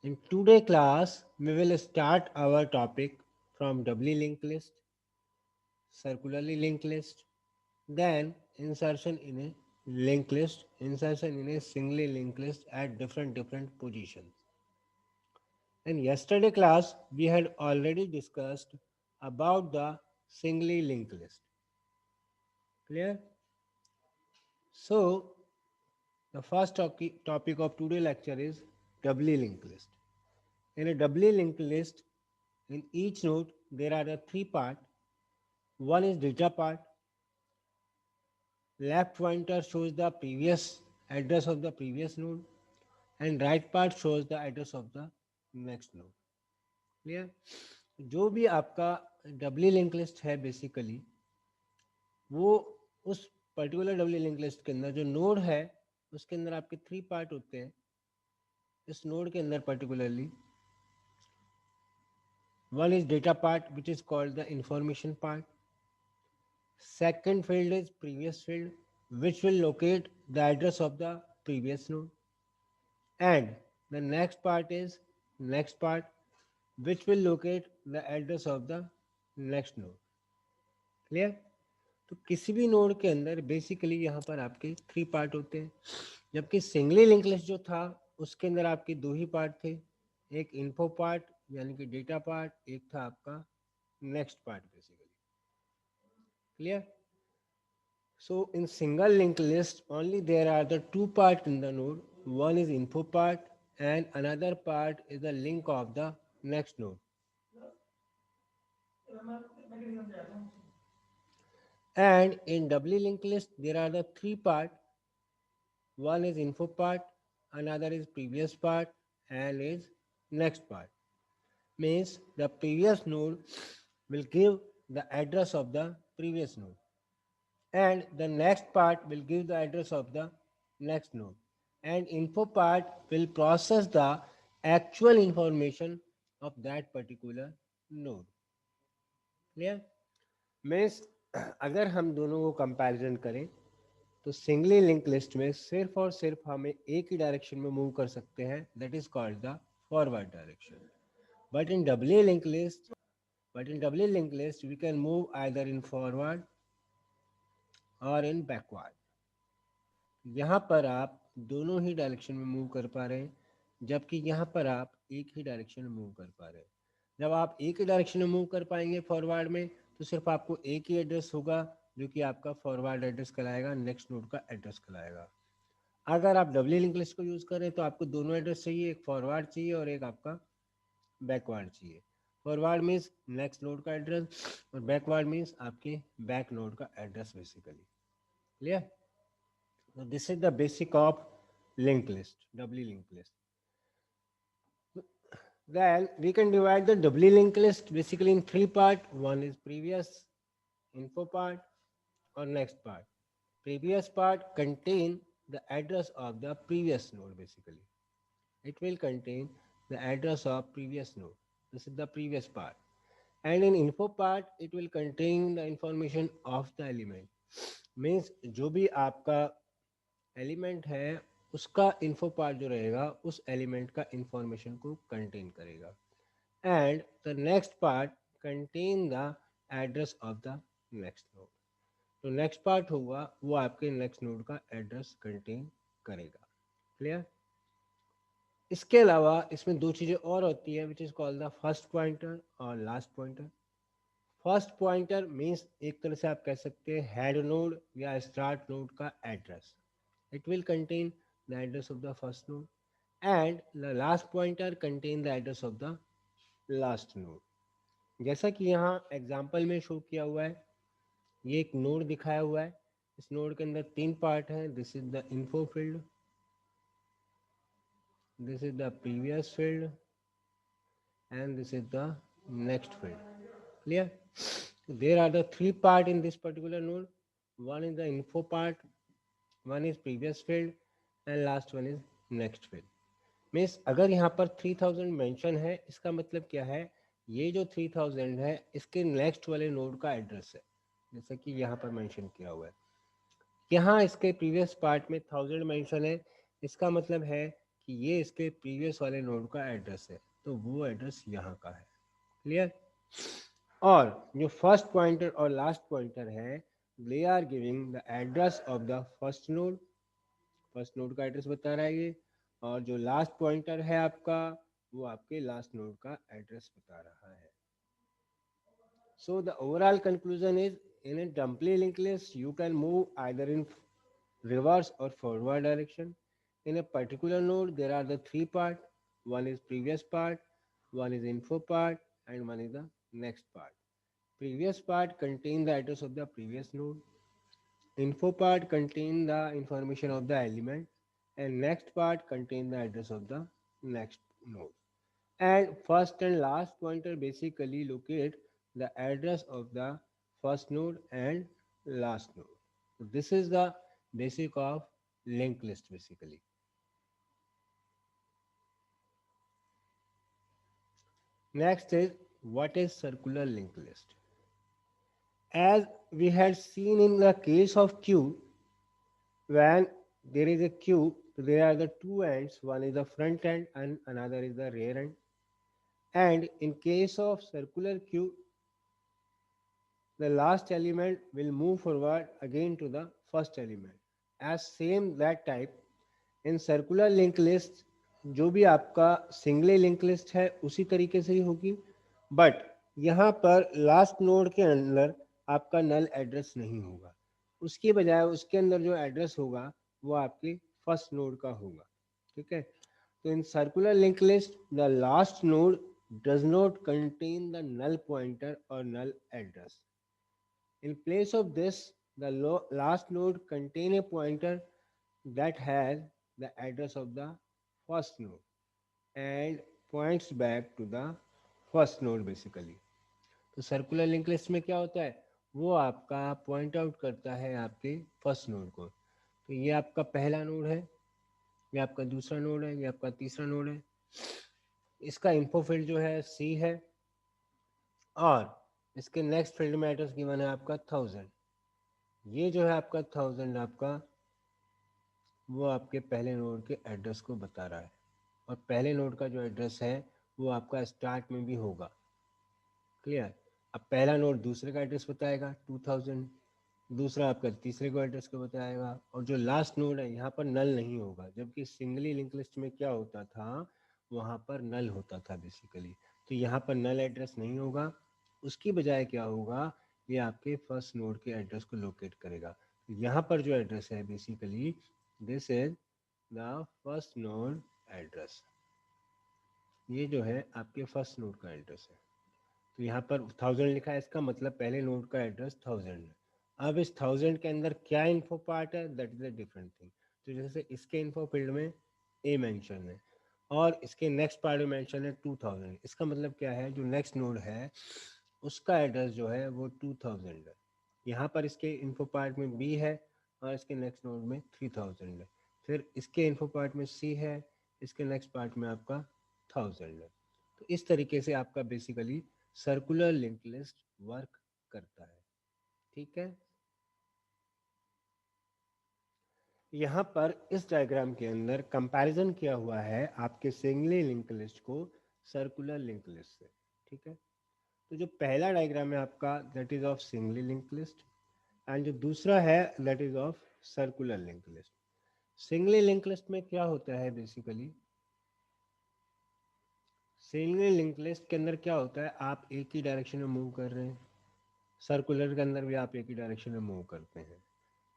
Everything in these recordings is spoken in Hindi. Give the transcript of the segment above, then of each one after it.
In today's class, we will start our topic from doubly linked list, circularly linked list, then insertion in a linked list, insertion in a singly linked list at different positions. In yesterday class, we had already discussed about the singly linked list. Clear? So, the first topic of today's lecture is doubly linked list. In a doubly linked list, in each node there are the three parts. One is data part. Left pointer shows the previous address of the previous node and right part shows the address of the next node. Clear? जो भी आपका डबली लिंक लिस्ट है बेसिकली वो उस पर्टिकुलर डबली लिंक लिस्ट के अंदर जो नोड है उसके अंदर आपके थ्री पार्ट होते हैं. इस नोड के अंदर particularly one is data part which is called the information part. Second field is previous field, which will locate the address of the previous node. And the next part is next part, which will locate the address of the next node. Clear? तो किसी भी नोड के अंदर बेसिकली यहाँ पर आपके थ्री पार्ट होते हैं, जबकि सिंगली लिंक लिस्ट जो था उसके अंदर आपके दो ही पार्ट थे. एक इन्फो पार्ट यानी कि डेटा पार्ट, एक था आपका next part basically. Clear? So in single linked list, only there are the two parts in the node. One is info part and another part is the link of the next node. And in doubly linked list, there are the three parts. One is info part, another is previous part, and is next part. Means the previous node will give the address of the previous node, and the next part will give the address of the next node, and info part will process the actual information of that particular node. Clear? Means अगर हम दोनों को कंपैरिजन करें तो सिंगली लिंक लिस्ट में सिर्फ और सिर्फ हमें एक ही डायरेक्शन में मूव कर सकते हैं, that is called the forward direction. But in doubly linked list but in doubly linked list we can move either in forward और इन बैकवर्ड. यहाँ पर आप दोनों ही डायरेक्शन में मूव कर पा रहे हैं, जबकि यहाँ पर आप एक ही डायरेक्शन में मूव कर पा रहे हैं. जब आप एक ही डायरेक्शन में मूव कर पाएंगे फॉरवर्ड में तो सिर्फ आपको एक ही एड्रेस होगा जो कि आपका फॉरवर्ड एड्रेस कहलाएगा, नेक्स्ट नोड का एड्रेस कहलाएगा. अगर आप डबली लिंक लिस्ट को यूज़ करें तो आपको दोनों एड्रेस चाहिए, एक फॉरवर्ड चाहिए और एक आपका बैकवर्ड चाहिए. फॉरवर्ड मीन्स नेक्स्ट नोड का एड्रेस और बैकवर्ड मीन्स आपके बैक नोड का address basically. Clear? So this is the basic of linked list, doubly linked list. Then we can divide the doubly linked list basically in three parts. One is previous info part or next part. Previous part contain the address of the previous node basically. It will contain the address of previous node. This is the previous part. And in info part it will contain the information of the element. Means जो भी आपका एलिमेंट है उसका इन्फो पार्ट जो रहेगा उस एलिमेंट का इंफॉर्मेशन को कंटेन करेगा. And the next part contain the address of the next node. तो नेक्स्ट पार्ट होगा वो आपके नेक्स्ट नोड का एड्रेस कंटेन करेगा. क्लियर? इसके अलावा इसमें दो चीज़ें और होती है which is called the first pointer और last pointer. First pointer means एक तरह से आप कह सकते हैं हेड नोड या स्टार्ट नोड का address. It will contain the address of the first node and the last pointer contain the address of the last node. जैसा कि यहाँ एग्जाम्पल में शो किया हुआ है, ये एक नोड दिखाया हुआ है. इस नोड के अंदर तीन पार्ट हैं. This is the info field, this is the previous field and this is the next field. Clear? There are the three part in this particular node. One is the info part, one is previous field and last one is next field. Means अगर यहाँ पर 3000 मेंशन है इसका मतलब क्या है, ये जो 3000 है इसके नेक्स्ट वाले नोड का एड्रेस है, जैसा कि यहाँ पर मेंशन किया हुआ है. यहाँ इसके प्रीवियस पार्ट में 1000 मेंशन है, इसका मतलब है कि ये इसके प्रीवियस वाले नोड का एड्रेस है, तो वो एड्रेस यहाँ का है। क्लियर? और जो फर्स्ट पॉइंटर और लास्ट पॉइंटर है, they are giving the address of the first node का एड्रेस बता रहा है ये, और जो लास्ट पॉइंटर है आपका, वो आपके लास्ट नोड का एड्रेस बता रहा है। So the overall conclusion is, in a dumply linked list, you can move either in reverse or forward direction. In a particular node, there are the three parts. One is previous part, one is info part, and one is the next part. Previous part contains the address of the previous node. Info part contains the information of the element, and next part contains the address of the next node. And first and last pointer basically locate the address of the first node and last node. So this is the basic of linked list basically. Next is, what is circular linked list? As we had seen in the case of queue, when there is a queue, there are the two ends, one is the front end and another is the rear end. And in case of circular queue, the last element will move forward again to the first element. As same that type, in circular linked list, जो भी आपका सिंगली लिंक लिस्ट है उसी तरीके से ही होगी, बट यहाँ पर लास्ट नोड के अंदर आपका नल एड्रेस नहीं होगा, उसके बजाय उसके अंदर जो एड्रेस होगा वो आपके फर्स्ट नोड का होगा। ठीक है, तो in circular link list the last node does not contain the null pointer और null address. In place of this, the last node contain a pointer that has the address of the first node and points back to the first node basically. तो सर्कुलर लिंक लिस्ट में क्या होता है, वो आपका पॉइंट आउट करता है आपके फर्स्ट नोड को। तो ये आपका पहला नोड है, ये आपका दूसरा नोड है, ये आपका तीसरा नोड है। इसका इन्फो फील्ड जो है सी है, और इसके नेक्स्ट फील्ड में एड्रेस गिवन है आपका 1000। ये जो है आपका 1000 आपका, वो आपके पहले नोड के एड्रेस को बता रहा है, और पहले नोड का जो एड्रेस है वो आपका स्टार्ट में भी होगा। क्लियर? अब पहला नोड दूसरे का एड्रेस बताएगा 2000, दूसरा आपका तीसरे को एड्रेस को बताएगा, और जो लास्ट नोड है यहाँ पर नल नहीं होगा, जबकि सिंगली लिंक लिस्ट में क्या होता था, वहाँ पर नल होता था बेसिकली। तो यहाँ पर नल एड्रेस नहीं होगा, उसकी बजाय क्या होगा, ये आपके फर्स्ट नोड के एड्रेस को लोकेट करेगा। यहाँ पर जो एड्रेस है basically, this is the first node address. ये जो है आपके फर्स्ट नोड का एड्रेस है। तो यहाँ पर 1000 लिखा है, इसका मतलब पहले नोड का एड्रेस 1000 है। अब इस 1000 के अंदर क्या इन्फो पार्ट है, that is a different thing. तो जैसे इसके इन्फो फील्ड में ए मेंशन है, और इसके नेक्स्ट पार्ट में मेंशन है 2000। इसका मतलब क्या है, जो नेक्स्ट नोड है उसका एड्रेस जो है वो 2000 है। यहाँ पर इसके इन्फो पार्ट में बी है, और इसके नेक्स्ट नोड में 3000 है। फिर इसके इन्फो पार्ट में सी है, इसके नेक्स्ट पार्ट में आपका 1000 है। तो इस तरीके से आपका basically circular link list work करता है। ठीक है, यहाँ पर इस डायग्राम के अंदर कंपैरिजन किया हुआ है आपके सिंगली लिंक लिस्ट को सर्कुलर लिंक लिस्ट से। ठीक है, तो जो पहला डायग्राम है आपका, that is of singly link list, and जो दूसरा है that is of circular link list. Singly link list में क्या होता है बेसिकली, सिंगली लिंक लिस्ट के अंदर क्या होता है, आप एक ही डायरेक्शन में मूव कर रहे हैं, सर्कुलर के अंदर भी आप एक ही डायरेक्शन में मूव करते हैं,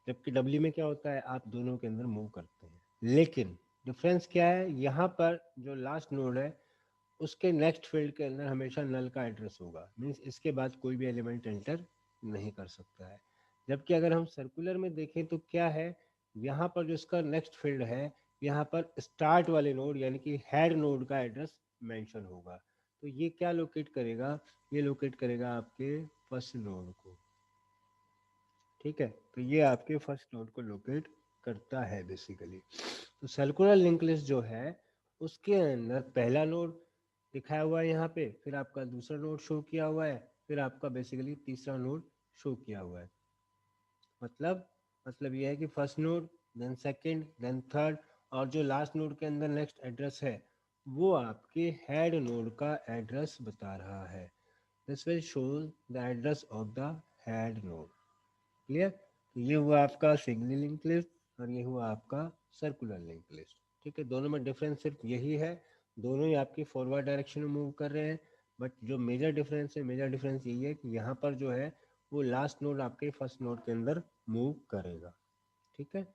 जबकि डब्ल्यू में क्या होता है, आप दोनों के अंदर मूव करते हैं। लेकिन डिफरेंस क्या है, यहाँ पर जो लास्ट नोड है उसके नेक्स्ट फील्ड के अंदर हमेशा नल का एड्रेस होगा, मीन्स इसके बाद कोई भी एलिमेंट एंटर नहीं कर सकता है। जबकि अगर हम सर्कुलर में देखें तो क्या है, यहाँ पर जो इसका नेक्स्ट फील्ड है, यहाँ पर स्टार्ट वाले नोड यानी कि हेड नोड का एड्रेस मेंशन होगा। तो ये क्या लोकेट करेगा, ये लोकेट करेगा आपके फर्स्ट नोड को। ठीक है, तो ये आपके फर्स्ट नोड को लोकेट करता है बेसिकली। तो सर्कुलर लिंक लिस्ट जो है उसके अंदर पहला नोड दिखाया हुआ है यहाँ पे, फिर आपका दूसरा नोड शो किया हुआ है, फिर आपका बेसिकली तीसरा नोड शो किया हुआ है। मतलब ये है कि first node, then second, then third, और जो लास्ट नोड के अंदर नेक्स्ट एड्रेस है वो आपके हेड नोड का एड्रेस बता रहा है। This will show the address of the head nod. Clear? तो ये हुआ आपका सिंगली लिंक लिस्ट और ये हुआ आपका सर्कुलर लिंक लिस्ट। ठीक है, दोनों में डिफरेंस सिर्फ यही है, दोनों ही आपकी फॉरवर्ड डायरेक्शन में मूव कर रहे हैं। बट जो मेजर डिफरेंस यही है कि यहाँ पर जो है वो लास्ट नोड आपके फर्स्ट नोड के अंदर मूव करेगा। ठीक है,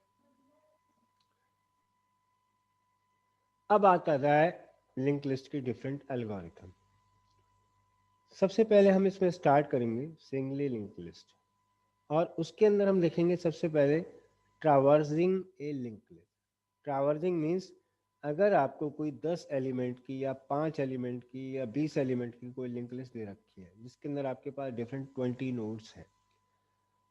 अब आता है लिंक लिस्ट की डिफरेंट एल्गोरिथम। सबसे पहले हम इसमें स्टार्ट करेंगे सिंगली लिंक लिस्ट और उसके अंदर हम देखेंगे सबसे पहले traversing a link list. Traversing means अगर आपको कोई 10 एलिमेंट की या 5 एलिमेंट की या 20 एलिमेंट की कोई लिंक लिस्ट दे रखी है जिसके अंदर आपके पास डिफरेंट 20 नोड्स हैं,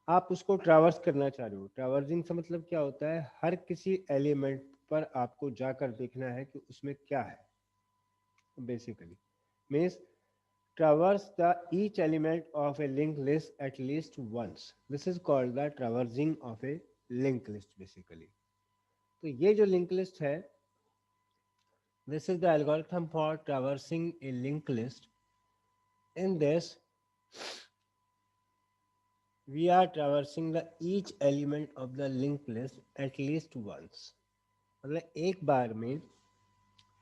आप उसको ट्रावर्स करना चाह रहे हो। ट्रावर्सिंग से मतलब क्या होता है, हर किसी एलिमेंट पर आपको जाकर देखना है कि उसमें क्या है। Basically means traverse the each element of a linked list at least once. This is called the traversing of a linked list basically. तो ये जो linked list है, this is the algorithm for traversing a linked list. In this, we are traversing the each element of the linked list at least once. मतलब एक बार में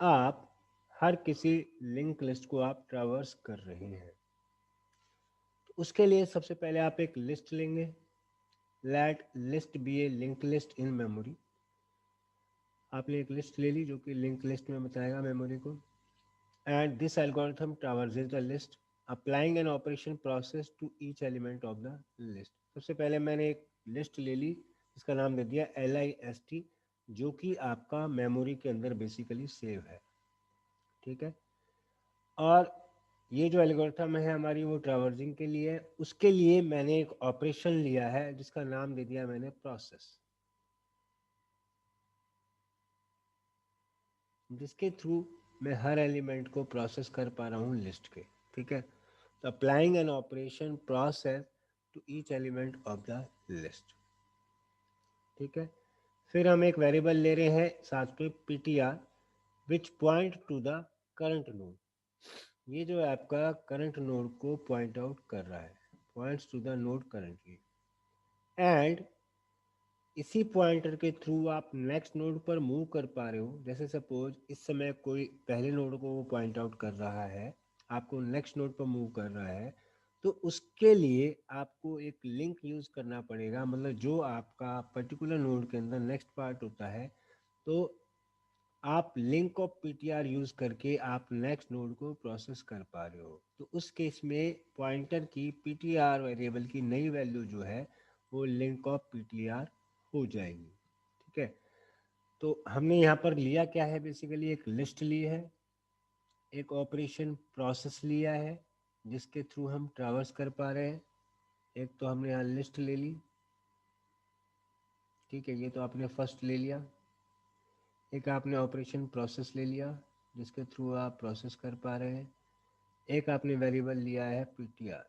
आप हर किसी लिंक लिस्ट को आप ट्रावर्स कर रहे हैं। तो उसके लिए सबसे पहले आप एक लिस्ट लेंगे। Let list be a link list in memory. आपने एक लिस्ट ले ली जो कि लिंक लिस्ट में बताएगा मेमोरी को। And this algorithm traverses the list applying an operation process to each element of the list. सबसे पहले मैंने एक लिस्ट ले ली जिसका नाम दे दिया LIST, जो कि आपका मेमोरी के अंदर बेसिकली सेव है। ठीक है, और ये जो एल्गोरिथम है हमारी वो ट्रावर्सिंग के लिए है। उसके लिए मैंने एक ऑपरेशन लिया है जिसका नाम दे दिया मैंने प्रोसेस, जिसके थ्रू मैं हर एलिमेंट को प्रोसेस कर पा रहा हूँ लिस्ट के। ठीक है, तो applying an operation process to each element of the list. ठीक है, फिर हम एक वेरिएबल ले रहे हैं साथ पे PTR which point to the current node. ये जो है आपका करंट नोड को पॉइंट आउट कर रहा है, points to the node currently. And इसी पॉइंटर के थ्रू आप नेक्स्ट नोड पर मूव कर पा रहे हो। जैसे सपोज इस समय कोई पहले नोड को वो पॉइंट आउट कर रहा है, आपको नेक्स्ट नोड पर मूव कर रहा है, तो उसके लिए आपको एक लिंक यूज़ करना पड़ेगा। मतलब जो आपका पर्टिकुलर नोड के अंदर नेक्स्ट पार्ट होता है, तो आप लिंक ऑफ PTR यूज़ करके आप नेक्स्ट नोड को प्रोसेस कर पा रहे हो। तो उस केस में पॉइंटर की PTR वेरिएबल की नई वैल्यू जो है वो लिंक ऑफ PTR हो जाएगी। ठीक है, तो हमने यहाँ पर लिया क्या है, बेसिकली एक लिस्ट ली है, एक ऑपरेशन प्रोसेस लिया है जिसके थ्रू हम ट्रावर्स कर पा रहे हैं। एक तो हमने यहाँ लिस्ट ले ली, ठीक है, ये तो आपने फर्स्ट ले लिया। एक आपने ऑपरेशन प्रोसेस ले लिया जिसके थ्रू आप प्रोसेस कर पा रहे हैं। एक आपने वेरिएबल लिया है PTR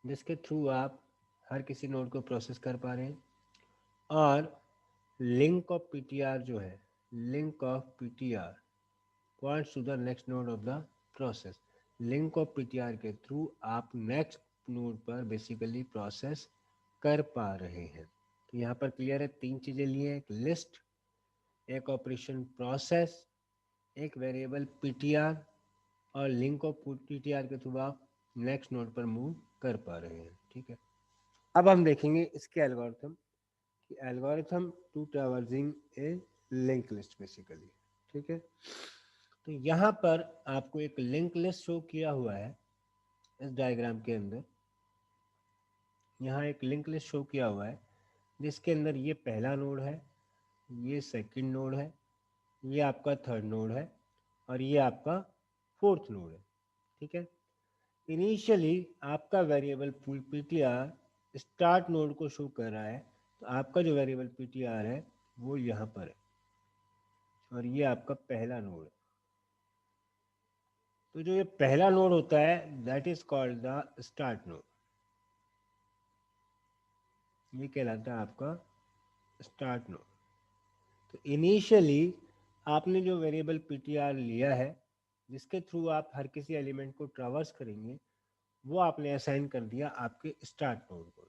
जिसके थ्रू आप हर किसी नोड को प्रोसेस कर पा रहे हैं। और लिंक ऑफ PTR जो है, link of PTR points to the next node of the process. Link of PTR के थ्रू आप नेक्स्ट नोड पर बेसिकली प्रोसेस कर पा रहे हैं। तो यहाँ पर क्लियर है, तीन चीज़ें लिए, एक लिस्ट, एक ऑपरेशन प्रोसेस, एक वेरिएबल PTR, और लिंक ऑफ PTR के थ्रू आप नेक्स्ट नोड पर मूव कर पा रहे हैं। ठीक है, अब हम देखेंगे इसके एल्गोरिथम कि algorithm to traversing a link list basically. ठीक है, तो यहाँ पर आपको एक लिंक लिस्ट शो किया हुआ है इस डायग्राम के अंदर। यहाँ एक लिंक लिस्ट शो किया हुआ है जिसके अंदर ये पहला नोड है, ये सेकंड नोड है, ये आपका थर्ड नोड है और ये आपका फोर्थ नोड है। ठीक है, इनिशियली आपका वेरिएबल PTR स्टार्ट नोड को शो कर रहा है, तो आपका जो वेरिएबल PTR है वो यहाँ पर है और ये आपका पहला नोड है। तो जो ये पहला नोड होता है that is called the start node. ये कहलाता है आपका स्टार्ट नोड। तो इनिशियली आपने जो वेरिएबल पीटीआर लिया है, जिसके थ्रू आप हर किसी एलिमेंट को ट्रावर्स करेंगे, वो आपने असाइन कर दिया आपके स्टार्ट नोड को।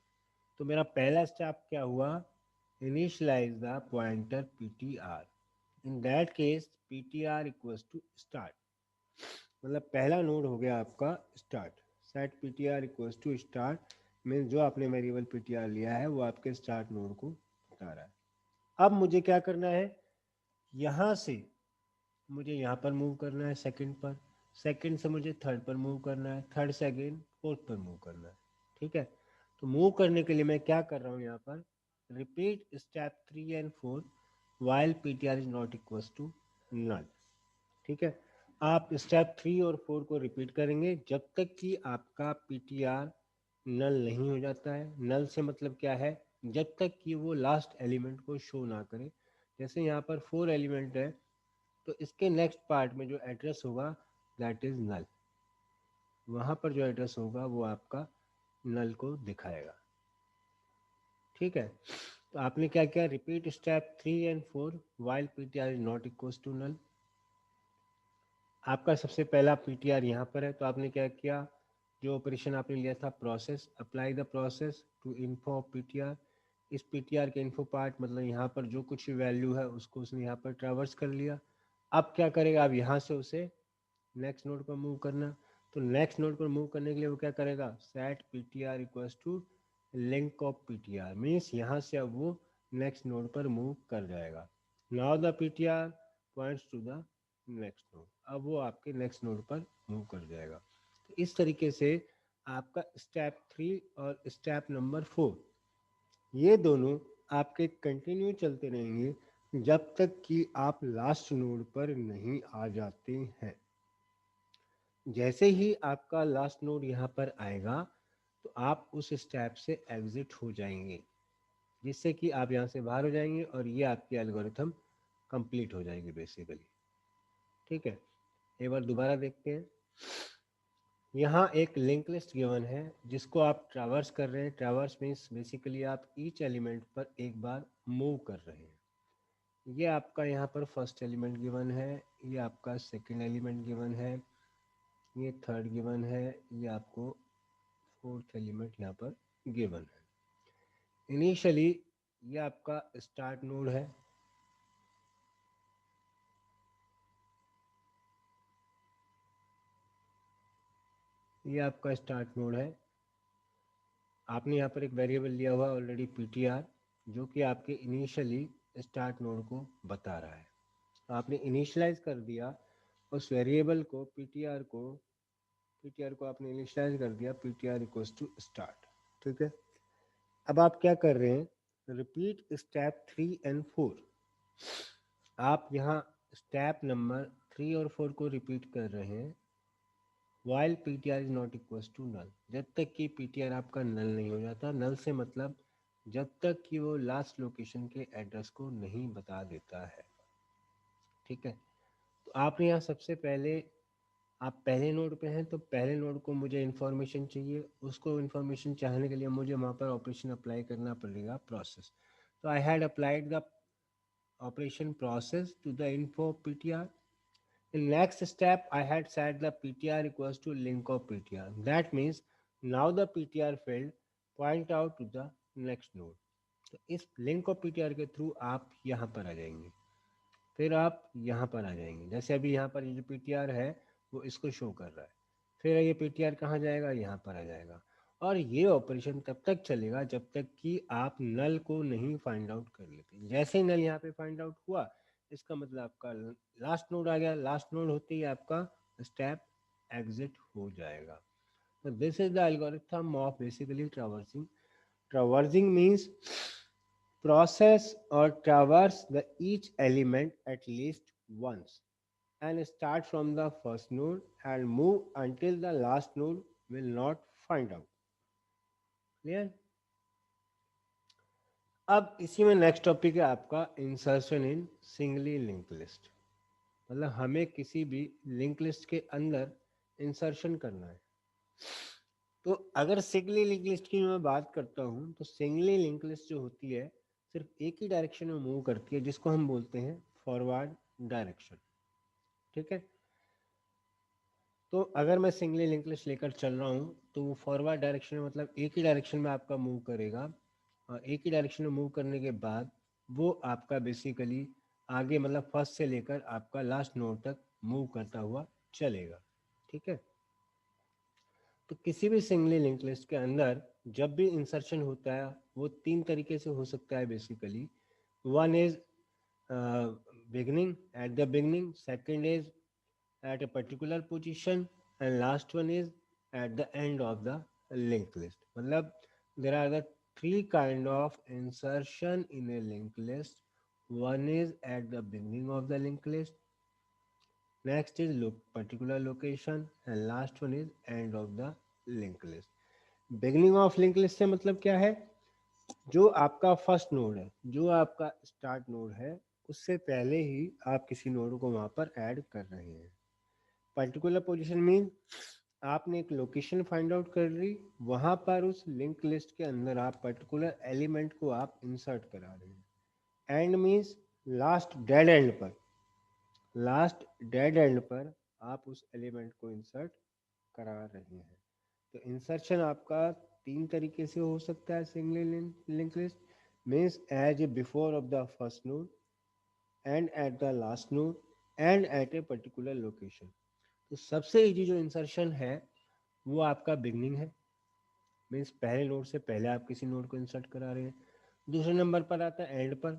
तो मेरा पहला स्टेप क्या हुआ, initialize the pointer PTR. In that case PTR equals to start, मतलब पहला नोड हो गया आपका start. Set PTR equals to start means जो आपने वेरिएबल पीटीआर लिया है वो आपके स्टार्ट नोड को बता रहा है। अब मुझे क्या करना है, यहाँ से मुझे यहाँ पर मूव करना है सेकंड पर, सेकंड से मुझे थर्ड पर मूव करना है, थर्ड से अगेन फोर्थ पर मूव करना है। ठीक है, तो मूव करने के लिए मैं क्या कर रहा हूँ, यहाँ पर repeat step 3 and 4 while PTR is not equals to null. ठीक है, आप स्टेप 3 और 4 को रिपीट करेंगे जब तक कि आपका पीटीआर नल नहीं हो जाता है। नल से मतलब क्या है, जब तक कि वो लास्ट एलिमेंट को शो ना करे। जैसे यहाँ पर 4 एलिमेंट है, तो इसके नेक्स्ट पार्ट में जो एड्रेस होगा दैट इज नल, वहाँ पर जो एड्रेस होगा वो आपका नल को दिखाएगा। ठीक है, तो आपने क्या किया, repeat step 3 and 4 while PTR is not equals to null. आपका सबसे पहला पीटीआर यहाँ पर है, तो आपने क्या किया, जो ऑपरेशन आपने लिया था process, apply the process to info PTR. इस पीटीआर के इन्फो पार्ट मतलब यहाँ पर जो कुछ वैल्यू है उसको उसने यहाँ पर ट्रैवर्स कर लिया। अब क्या करेगा, अब यहाँ से उसे नेक्स्ट नोड पर मूव करना। तो नेक्स्ट नोड पर मूव करने के लिए वो क्या करेगा, set PTR equals to link of PTR, means यहाँ से अब वो नेक्स्ट नोड पर मूव कर जाएगा। Now the PTR points to the next node, अब वो आपके नेक्स्ट नोड पर मूव कर जाएगा। तो इस तरीके से आपका स्टेप 3 और स्टेप नंबर 4 ये दोनों आपके कंटिन्यू चलते रहेंगे जब तक कि आप लास्ट नोड पर नहीं आ जाते हैं। जैसे ही आपका लास्ट नोड यहाँ पर आएगा तो आप उस स्टेप से एग्जिट हो जाएंगे, जिससे कि आप यहाँ से बाहर हो जाएंगे और ये आपकी एल्गोरिथम कंप्लीट हो जाएगी बेसिकली। ठीक है, एक बार दोबारा देखते हैं। यहाँ एक लिंक लिस्ट गिवन है जिसको आप ट्रैवर्स कर रहे हैं। ट्रैवर्स मीन्स बेसिकली आप ईच एलिमेंट पर एक बार मूव कर रहे हैं। ये आपका यहाँ पर फर्स्ट एलिमेंट गिवन है, ये आपका सेकंड एलिमेंट गिवन है, ये थर्ड गिवन है, ये आपको फोर्थ एलिमेंट यहाँ पर गिवन है। इनिशियली ये आपका स्टार्ट नोड है, ये आपका स्टार्ट नोड है। आपने यहाँ पर एक वेरिएबल लिया हुआ ऑलरेडी पीटीआर, जो कि आपके इनिशियली स्टार्ट नोड को बता रहा है। तो आपने इनिशियलाइज कर दिया उस वेरिएबल को, पीटीआर को आपने इनिशियलाइज कर दिया, पीटीआर इक्वल्स टू स्टार्ट। ठीक है, अब आप क्या कर रहे हैं, रिपीट स्टेप 3 and 4। आप यहाँ स्टेप नंबर 3 और 4 को रिपीट कर रहे हैं while PTR is not equals to null, जब तक कि पीटीआर आपका नल नहीं हो जाता। नल से मतलब जब तक कि वो लास्ट लोकेशन के एड्रेस को नहीं बता देता है। ठीक है, तो आपने यहाँ सबसे पहले, आप पहले नोड पे हैं तो पहले नोड को मुझे इन्फॉर्मेशन चाहिए, उसको इन्फॉर्मेशन चाहने के लिए मुझे वहाँ पर ऑपरेशन अप्लाई करना पड़ेगा प्रोसेस। तो I had applied the operation process to the info PTR. In next step, I had set the PTR equals to link of PTR. That means now the PTR field point out to the next node. तो इस लिंक ऑफ पीटीआर के थ्रू आप यहाँ पर आ जाएंगे, फिर आप यहाँ पर आ जाएंगे। जैसे अभी यहाँ पर ये जो पीटीआर है वो इसको शो कर रहा है, फिर ये पीटीआर कहाँ जाएगा, यहाँ पर आ जाएगा। और ये ऑपरेशन तब तक चलेगा जब तक कि आप नल को नहीं फाइंड आउट कर लेते। जैसे ही नल यहाँ पे फाइंड आउट हुआ, इसका मतलब आपका लास्ट नोड आ गया। लास्ट नोड होते ही आपका स्टेप एग्जिट हो जाएगा। तो this is the algorithm of basically traversing. Traversing means process or traverse the each element at least once and start from the first node and move until the last node will not find out. Clear? अब इसी में नेक्स्ट टॉपिक है आपका इंसर्शन इन सिंगली लिंक लिस्ट। मतलब हमें किसी भी लिंक लिस्ट के अंदर इंसर्शन करना है। तो अगर सिंगली लिंक लिस्ट की मैं बात करता हूँ तो सिंगली लिंक लिस्ट जो होती है सिर्फ एक ही डायरेक्शन में मूव करती है, जिसको हम बोलते हैं फॉरवर्ड डायरेक्शन। ठीक है, तो अगर मैं सिंगली लिंक लिस्ट लेकर चल रहा हूँ तो वो फॉरवर्ड डायरेक्शन में मतलब एक ही डायरेक्शन में आपका मूव करेगा, और एक ही डायरेक्शन में मूव करने के बाद वो आपका बेसिकली आगे मतलब फर्स्ट से लेकर आपका लास्ट नोड तक मूव करता हुआ चलेगा। ठीक है, तो किसी भी सिंगली लिंक लिस्ट के अंदर जब भी इंसर्शन होता है वो तीन तरीके से हो सकता है basically. One is beginning, at the beginning, second is at a particular position, and last one is at the end of the linked list। मतलब there are the three kind of insertion in a linked list। One is at the beginning of the linked list, next is particular location, and last one is end of the linked list। beginning of linked list से मतलब क्या है, जो आपका फर्स्ट नोड है, जो आपका स्टार्ट नोड है, उससे पहले ही आप किसी नोड को वहां पर ऐड कर रहे हैं। पर्टिकुलर पोजीशन मीन आपने एक लोकेशन फाइंड आउट कर ली, वहां पर उस लिंक लिस्ट के अंदर आप पर्टिकुलर एलिमेंट को आप इंसर्ट करा रहे हैं। And means last dead and पर, लास्ट डेड एंड पर आप उस एलिमेंट को इंसर्ट करा रहे हैं। तो इंसर्शन आपका तीन तरीके से हो सकता है singly link list. Means as a before of the first node, and at the last node, and at a particular location. तो सबसे इजी जो इंसर्शन है वो आपका बिगनिंग है, मीन्स पहले नोड से पहले आप किसी नोड को इंसर्ट करा रहे हैं। दूसरे नंबर पर आता है एंड पर,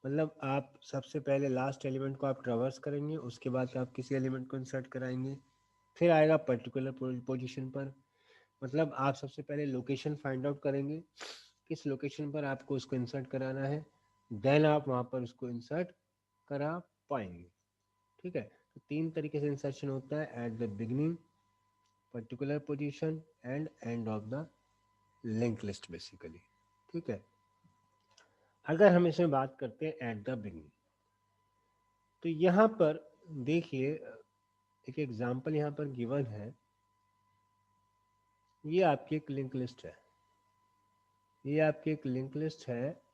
मतलब आप सबसे पहले लास्ट एलिमेंट को आप ट्रेवर्स करेंगे, उसके बाद आप किसी एलिमेंट को इंसर्ट कराएंगे। फिर आएगा पर्टिकुलर पोजीशन पर, मतलब आप सबसे पहले लोकेशन फाइंड आउट करेंगे, किस लोकेशन पर आपको उसको इंसर्ट कराना है, देन आप वहाँ पर उसको इंसर्ट करा पाएंगे। ठीक है, तो तीन तरीके से इंसर्शन होता है, at the beginning, particular position, and end of the link list basically. ठीक है, अगर हम इसमें बात करते हैं एट द बिगनिंग, तो यहाँ पर देखिए एक एग्जांपल यहाँ पर गिवन है। ये आपकी एक लिंक लिस्ट है, ये आपकी एक लिंक लिस्ट है।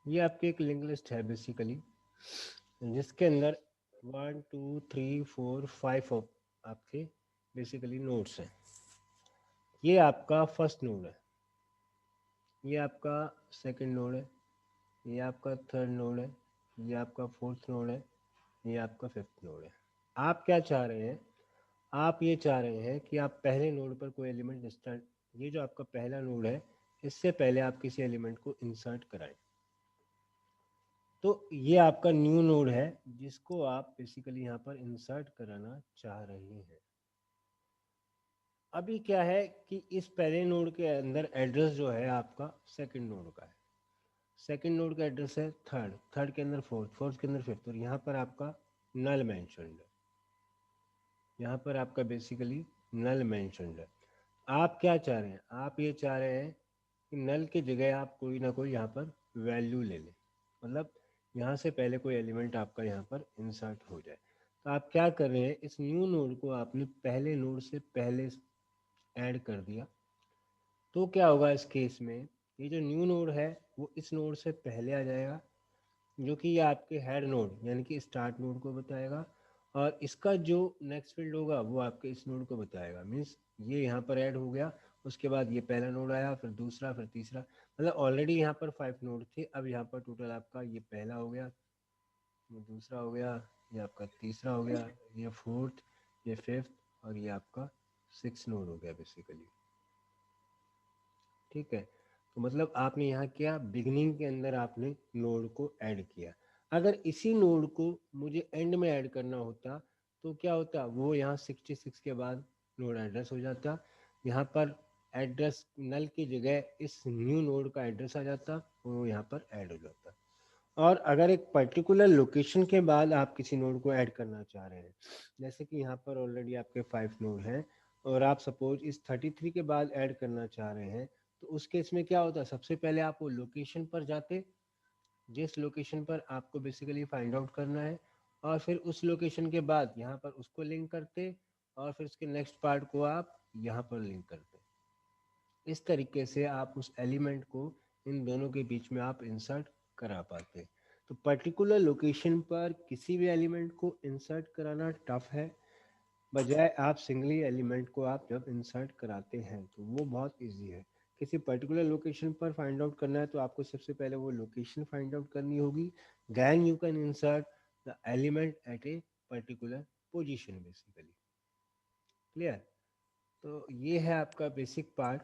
ये आपकी एक लिंक लिस्ट है बेसिकली, जिसके अंदर 1 2 3 4 5 आपके बेसिकली नोड्स हैं। ये आपका फर्स्ट नोड है, ये आपका सेकंड नोड है, ये आपका थर्ड नोड है, ये आपका फोर्थ नोड है, ये आपका फिफ्थ नोड है। आप क्या चाह रहे हैं, आप ये चाह रहे हैं कि आप पहले नोड पर कोई एलिमेंट इंस्टर्ट, ये जो आपका पहला नोड है इससे पहले आप किसी एलिमेंट को इंसर्ट कराएं। तो ये आपका न्यू नोड है जिसको आप बेसिकली यहाँ पर इंसर्ट कराना चाह रहे हैं। अभी क्या है कि इस पहले नोड के अंदर एड्रेस जो है आपका सेकंड नोड का है, सेकंड नोड का एड्रेस है थर्ड, थर्ड के अंदर फोर्थ, फोर्थ के अंदर फिफ्थ, और यहाँ पर आपका नल मैंशनड है, यहाँ पर आपका बेसिकली नल मैंशनड है। आप क्या चाह रहे हैं, आप ये चाह रहे हैं कि नल की जगह आप कोई ना कोई यहाँ पर वैल्यू ले लें, मतलब यहाँ से पहले कोई एलिमेंट आपका यहाँ पर इंसर्ट हो जाए। तो आप क्या कर रहे हैं, इस न्यू नोड को आपने पहले नोड से पहले ऐड कर दिया। तो क्या होगा इस केस में, ये जो न्यू नोड है वो इस नोड से पहले आ जाएगा, जो कि ये आपके हेड नोड यानी कि स्टार्ट नोड को बताएगा, और इसका जो नेक्स्ट फील्ड होगा वो आपके इस नोड को बताएगा। मीन्स ये यहाँ पर ऐड हो गया, उसके बाद ये पहला नोड आया, फिर दूसरा, फिर तीसरा, मतलब ऑलरेडी यहाँ पर 5 नोड थे, अब यहाँ पर टोटल आपका ये पहला हो गया, ये दूसरा हो गया, ये आपका तीसरा हो गया, ये फोर्थ, ये फिफ्थ, और ये आपका 6 नोड हो गया बेसिकली। ठीक है, तो मतलब आपने यहाँ क्या बिगनिंग के अंदर आपने नोड को ऐड किया। अगर इसी नोड को मुझे एंड में ऐड करना होता तो क्या होता, वो यहाँ 66 के बाद नोड एड्रेस हो जाता, यहाँ पर एड्रेस नल की जगह इस न्यू नोड का एड्रेस आ जाता, वो यहाँ पर ऐड हो जाता। और अगर एक पर्टिकुलर लोकेशन के बाद आप किसी नोड को ऐड करना चाह रहे हैं, जैसे कि यहाँ पर ऑलरेडी आपके 5 नोड हैं और आप सपोज इस 33 के बाद ऐड करना चाह रहे हैं, तो उस केस में क्या होता है, सबसे पहले आप वो लोकेशन पर जाते, जिस लोकेशन पर आपको बेसिकली फाइंड आउट करना है, और फिर उस लोकेशन के बाद यहाँ पर उसको लिंक करते, और फिर उसके नेक्स्ट पार्ट को आप यहाँ पर लिंक करते। इस तरीके से आप उस एलिमेंट को इन दोनों के बीच में आप इंसर्ट करा पाते। तो पर्टिकुलर लोकेशन पर किसी भी एलिमेंट को इंसर्ट कराना टफ है, बजाय आप सिंगली एलिमेंट को आप जब इंसर्ट कराते हैं तो वो बहुत इजी है। किसी पर्टिकुलर लोकेशन पर फाइंड आउट करना है तो आपको सबसे पहले वो लोकेशन फाइंड आउट करनी होगी, then you can insert the element at a particular position basically. Clear? तो ये है आपका बेसिक पार्ट।